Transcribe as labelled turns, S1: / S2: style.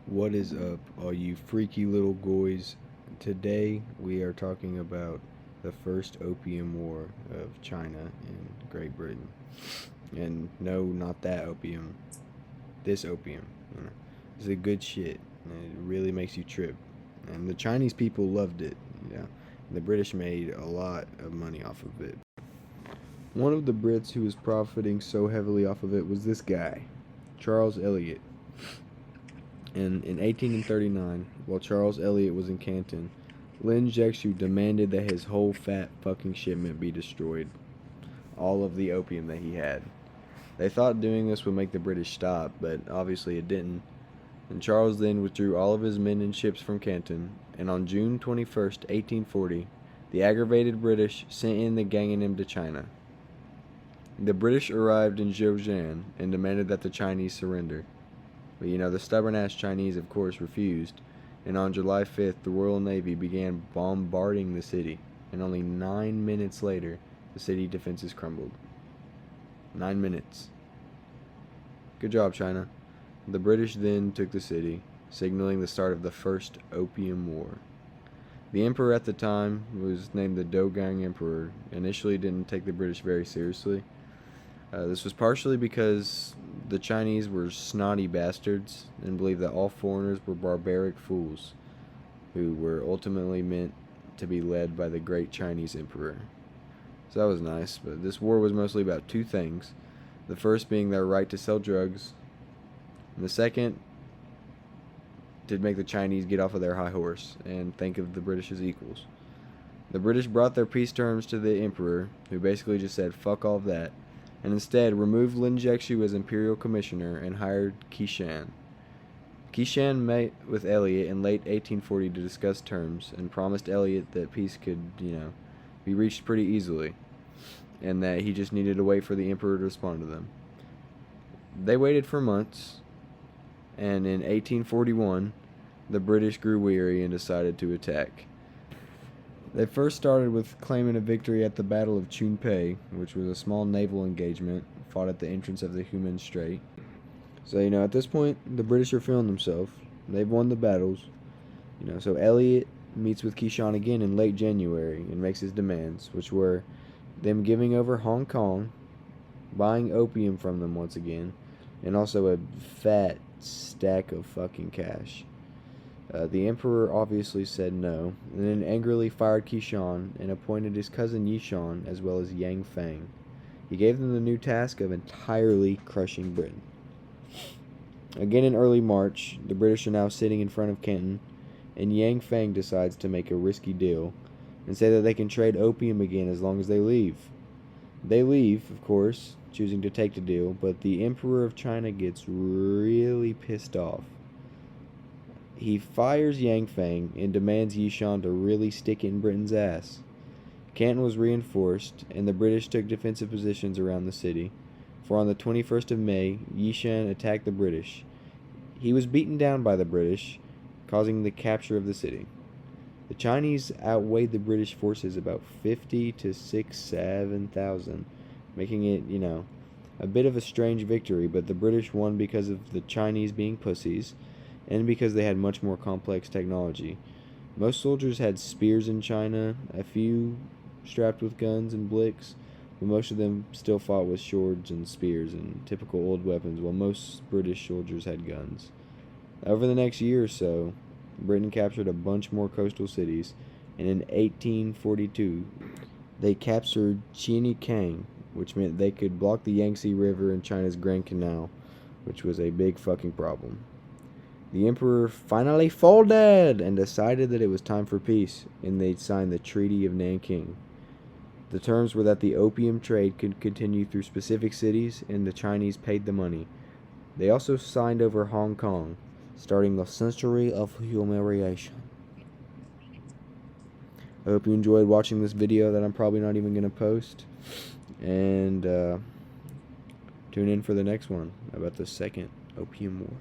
S1: What is up, all you freaky little goys? Today we are talking about the first opium war of China and Great Britain. And no, not that opium. This opium. You know, it's a good shit. And it really makes you trip. And the Chinese people loved it. You know, the British made a lot of money off of it. One of the Brits who was profiting so heavily off of it was this guy, Charles Eliot. And in 1839, while Charles Eliot was in Canton, Lin Jiexu demanded that his whole fat fucking shipment be destroyed. All of the opium that he had. They thought doing this would make the British stop, but obviously it didn't. And Charles then withdrew all of his men and ships from Canton, and on June 21st, 1840, the aggravated British sent in the Gangnam to China. The British arrived in Zhoushan and demanded that the Chinese surrender. But the stubborn-ass Chinese, of course, refused, and on July 5th, the Royal Navy began bombarding the city, and only 9 minutes later, the city defenses crumbled. 9 minutes. Good job, China. The British then took the city, signaling the start of the First Opium War. The emperor at the time was named the Dogang Emperor. Initially didn't take the British very seriously. This was partially because the Chinese were snotty bastards and believed that all foreigners were barbaric fools who were ultimately meant to be led by the great Chinese emperor. So that was nice, but this war was mostly about two things. The first being their right to sell drugs, and the second to make the Chinese get off of their high horse and think of the British as equals. The British brought their peace terms to the emperor, who basically just said fuck all of that, and instead removed Lin Jiexu as imperial commissioner and hired Qishan. Qishan met with Eliot in late 1840 to discuss terms and promised Eliot that peace could, be reached pretty easily, and that he just needed to wait for the emperor to respond to them. They waited for months, and in 1841, the British grew weary and decided to attack. They first started with claiming a victory at the Battle of Chunpei, which was a small naval engagement fought at the entrance of the Humen Strait. So, at this point, the British are feeling themselves. They've won the battles. So Eliot meets with Qishan again in late January and makes his demands, which were them giving over Hong Kong, buying opium from them once again, and also a fat stack of fucking cash. The emperor obviously said no, and then angrily fired Qishan and appointed his cousin Yishan as well as Yang Feng. He gave them the new task of entirely crushing Britain. Again in early March, the British are now sitting in front of Canton, and Yang Feng decides to make a risky deal and say that they can trade opium again as long as they leave. They leave, of course, choosing to take the deal, but the Emperor of China gets really pissed off. He fires Yang Feng and demands Yishan to really stick it in Britain's ass. Canton was reinforced, and the British took defensive positions around the city, for on the 21st of May, Yishan attacked the British. He was beaten down by the British, causing the capture of the city. The Chinese outweighed the British forces about 50 to 7,000, making it, a bit of a strange victory, but the British won because of the Chinese being pussies, and because they had much more complex technology. Most soldiers had spears in China, a few strapped with guns and blicks, but most of them still fought with swords and spears and typical old weapons, while most British soldiers had guns. Over the next year or so, Britain captured a bunch more coastal cities, and in 1842, they captured Qianikang, which meant they could block the Yangtze River and China's Grand Canal, which was a big fucking problem. The emperor finally folded and decided that it was time for peace, and they signed the Treaty of Nanking. The terms were that the opium trade could continue through specific cities, and the Chinese paid the money. They also signed over Hong Kong, starting the century of humiliation. I hope you enjoyed watching this video that I'm probably not even going to post, and tune in for the next one about the Second Opium War.